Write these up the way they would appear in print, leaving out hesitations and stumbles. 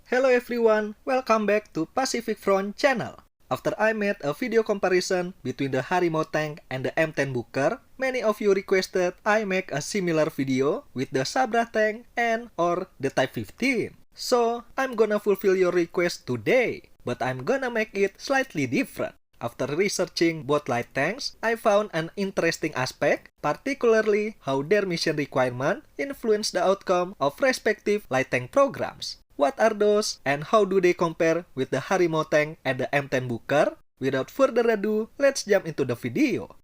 Hello everyone, welcome back to Pacific Front channel. After I made a video comparison between the Harimau tank and the M10 Booker, many of you requested I make a similar video with the Sabra tank and or the Type 15. So, I'm gonna fulfill your request today, but I'm gonna make it slightly different. After researching both light tanks, I found an interesting aspect, particularly how their mission requirement influence the outcome of respective light tank programs. What are those, and how do they compare with the Harimau tank and the M10 Booker? Without further ado, let's jump into the video.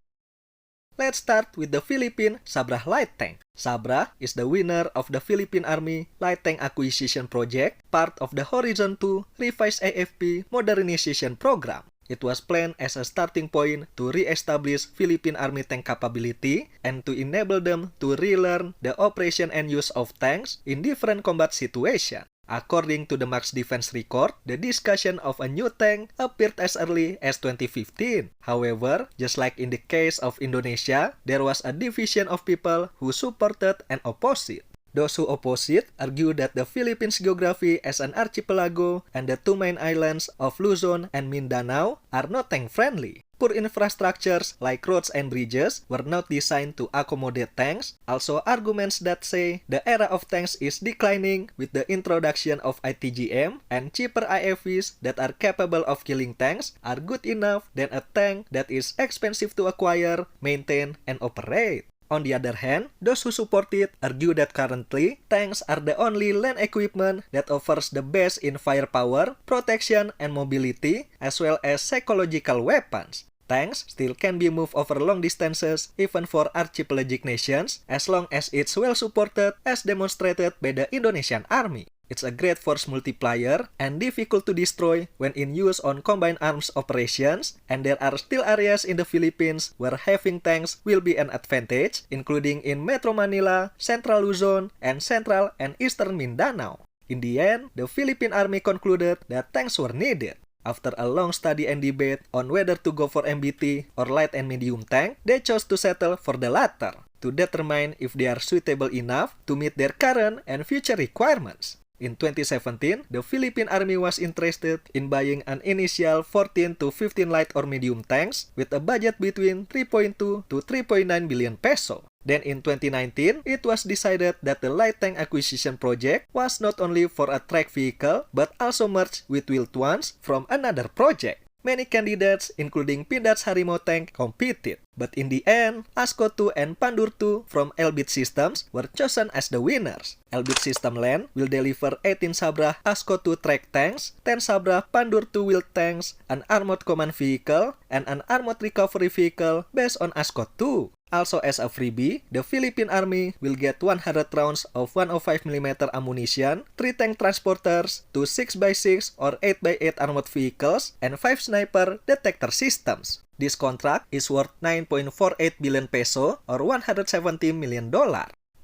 Let's start with the Philippine Sabra light tank. Sabra is the winner of the Philippine Army Light Tank Acquisition Project, part of the Horizon 2 Revised AFP Modernization Program. It was planned as a starting point to re-establish Philippine Army tank capability and to enable them to relearn the operation and use of tanks in different combat situations. According to the Max Defense Record, the discussion of a new tank appeared as early as 2015. However, just like in the case of Indonesia, there was a division of people who supported and opposed it. Those who oppose it argue that the Philippines' geography as an archipelago and the two main islands of Luzon and Mindanao are not tank-friendly. Poor infrastructures like roads and bridges were not designed to accommodate tanks. Also, arguments that say the era of tanks is declining with the introduction of ITGM and cheaper IFVs that are capable of killing tanks are good enough than a tank that is expensive to acquire, maintain, and operate. On the other hand, those who support it argue that currently, tanks are the only land equipment that offers the best in firepower, protection, and mobility, as well as psychological weapons. Tanks still can be moved over long distances, even for archipelagic nations, as long as it's well supported, as demonstrated by the Indonesian Army. It's a great force multiplier and difficult to destroy when in use on combined arms operations, and there are still areas in the Philippines where having tanks will be an advantage, including in Metro Manila, Central Luzon, and Central and Eastern Mindanao. In the end, the Philippine Army concluded that tanks were needed. After a long study and debate on whether to go for MBT or light and medium tank, they chose to settle for the latter, to determine if they are suitable enough to meet their current and future requirements. In 2017, the Philippine Army was interested in buying an initial 14 to 15 light or medium tanks with a budget between 3.2 to 3.9 billion peso. Then in 2019, it was decided that the light tank acquisition project was not only for a track vehicle but also merged with wheeled ones from another project. Many candidates, including Pindad's Harimau tank, competed. But in the end, ASCO 2 and Pandur 2 from Elbit Systems were chosen as the winners. Elbit System Land will deliver 18 Sabra ASCO 2 track tanks, 10 Sabra Pandur 2 wheeled tanks, an armored command vehicle, and an armored recovery vehicle based on ASCO 2. Also as a freebie, the Philippine Army will get 100 rounds of 105mm ammunition, 3 tank transporters, 2 6x6 or 8x8 armored vehicles, and 5 sniper detector systems. This contract is worth 9.48 billion peso or $170 million.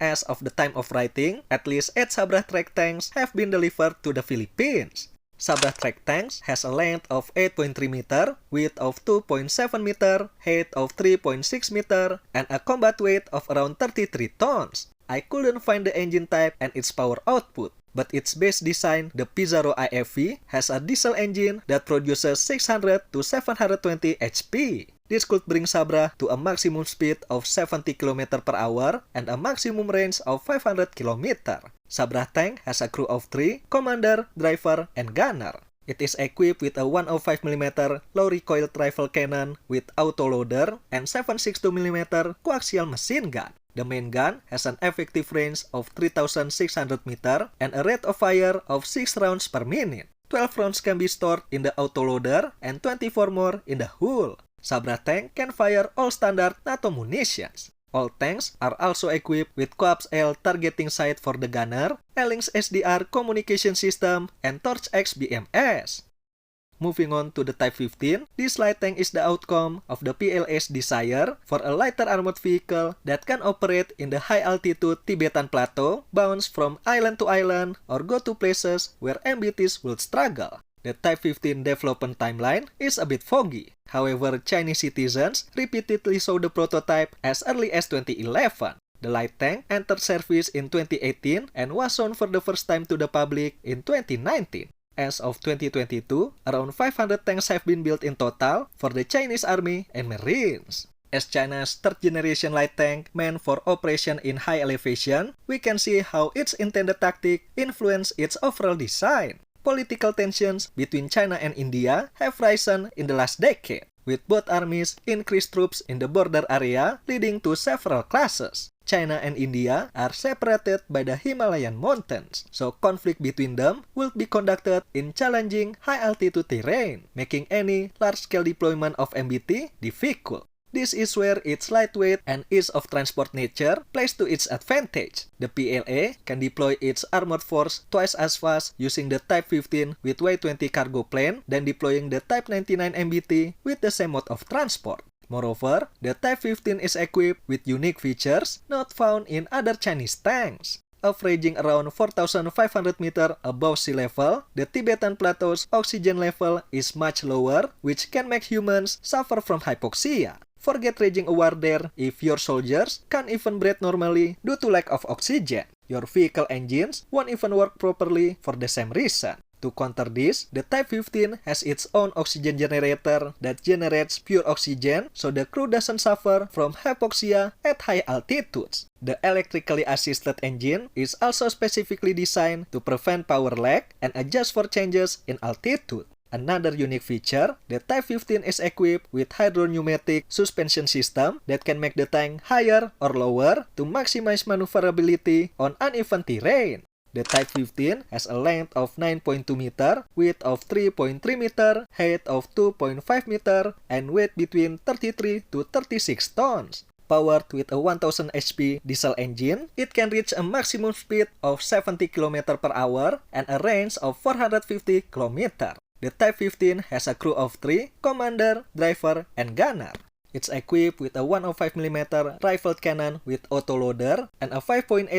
As of the time of writing, at least 8 Sabra track tanks have been delivered to the Philippines. Sabra track tanks has a length of 8.3 meter, width of 2.7 meter, height of 3.6 meter, and a combat weight of around 33 tons. I couldn't find the engine type and its power output, but its base design, the Pizarro IFV, has a diesel engine that produces 600 to 720 HP. This could bring Sabra to a maximum speed of 70 km per hour and a maximum range of 500 km. Sabra tank has a crew of 3, commander, driver, and gunner. It is equipped with a 105mm low recoil rifle cannon with autoloader and 7.62mm coaxial machine gun. The main gun has an effective range of 3,600 meter and a rate of fire of 6 rounds per minute. 12 rounds can be stored in the autoloader and 24 more in the hull. Sabra tank can fire all standard NATO munitions. All tanks are also equipped with Coaps-L targeting sight for the gunner, L-Lynx SDR communication system, and Torch-X BMS. Moving on to the Type 15, this light tank is the outcome of the PLA's desire for a lighter armored vehicle that can operate in the high-altitude Tibetan Plateau, bounce from island to island, or go to places where MBTs would struggle. The Type 15 development timeline is a bit foggy. However, Chinese citizens repeatedly saw the prototype as early as 2011. The light tank entered service in 2018 and was shown for the first time to the public in 2019. As of 2022, around 500 tanks have been built in total for the Chinese Army and Marines. As China's third-generation light tank meant for operation in high elevation, we can see how its intended tactic influenced its overall design. Political tensions between China and India have risen in the last decade, with both armies increased troops in the border area, leading to several clashes. China and India are separated by the Himalayan mountains, so conflict between them will be conducted in challenging high-altitude terrain, making any large-scale deployment of MBT difficult. This is where its lightweight and ease of transport nature plays to its advantage. The PLA can deploy its armored force twice as fast using the Type 15 with Y-20 cargo plane than deploying the Type 99 MBT with the same mode of transport. Moreover, the Type 15 is equipped with unique features not found in other Chinese tanks. Averaging around 4,500 meters above sea level, the Tibetan Plateau's oxygen level is much lower, which can make humans suffer from hypoxia. Forget raging a war there if your soldiers can't even breathe normally due to lack of oxygen. Your vehicle engines won't even work properly for the same reason. To counter this, the Type 15 has its own oxygen generator that generates pure oxygen so the crew doesn't suffer from hypoxia at high altitudes. The electrically assisted engine is also specifically designed to prevent power lag and adjust for changes in altitude. Another unique feature, the Type 15 is equipped with hydropneumatic suspension system that can make the tank higher or lower to maximize maneuverability on uneven terrain. The Type 15 has a length of 9.2 meter, width of 3.3 meter, height of 2.5 meter, and weight between 33 to 36 tons. Powered with a 1000 HP diesel engine, it can reach a maximum speed of 70 km per hour and a range of 450 km. The Type 15 has a crew of 3, commander, driver, and gunner. It's equipped with a 105mm rifled cannon with autoloader and a 5.8mm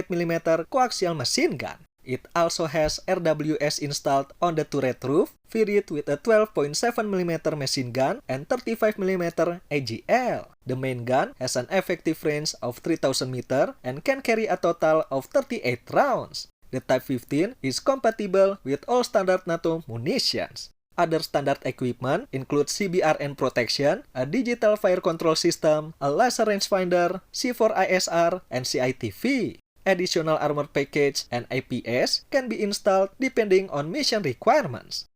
coaxial machine gun. It also has RWS installed on the turret roof, fitted with a 12.7mm machine gun and 35mm AGL. The main gun has an effective range of 3000 meters and can carry a total of 38 rounds. The Type 15 is compatible with all standard NATO munitions. Other standard equipment include CBRN protection, a digital fire control system, a laser rangefinder, C4ISR, and CITV. Additional armor package and APS can be installed depending on mission requirements.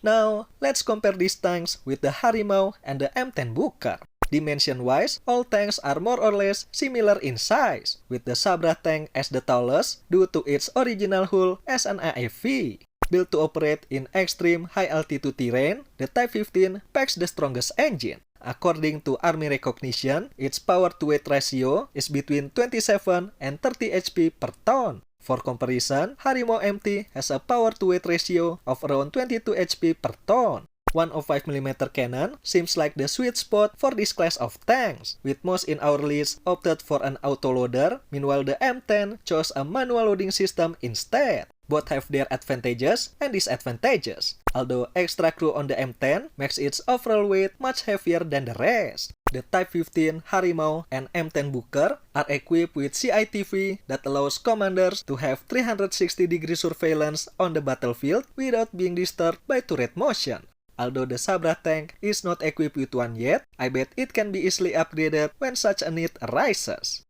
Now, let's compare these tanks with the Harimau and the M10 Booker. Dimension-wise, all tanks are more or less similar in size, with the Sabra tank as the tallest due to its original hull as an AAV. Built to operate in extreme high-altitude terrain, the Type 15 packs the strongest engine. According to Army recognition, its power-to-weight ratio is between 27 and 30 HP per ton. For comparison, Harimau MT has a power-to-weight ratio of around 22 HP per ton. 105mm cannon seems like the sweet spot for this class of tanks, with most in our list opted for an autoloader, meanwhile the M10 chose a manual loading system instead. Both have their advantages and disadvantages, although extra crew on the M10 makes its overall weight much heavier than the rest. The Type 15, Harimau, and M10 Booker are equipped with CITV that allows commanders to have 360-degree surveillance on the battlefield without being disturbed by turret motion. Although the Sabra tank is not equipped with one yet, I bet it can be easily upgraded when such a need arises.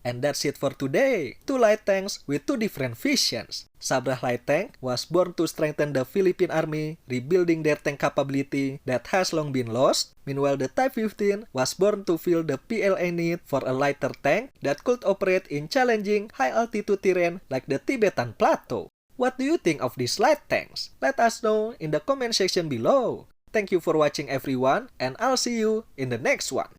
And that's it for today. Two light tanks with two different visions. Sabra light tank was born to strengthen the Philippine Army, rebuilding their tank capability that has long been lost. Meanwhile, the Type 15 was born to fill the PLA need for a lighter tank that could operate in challenging high-altitude terrain like the Tibetan Plateau. What do you think of these light tanks? Let us know in the comment section below. Thank you for watching everyone, and I'll see you in the next one.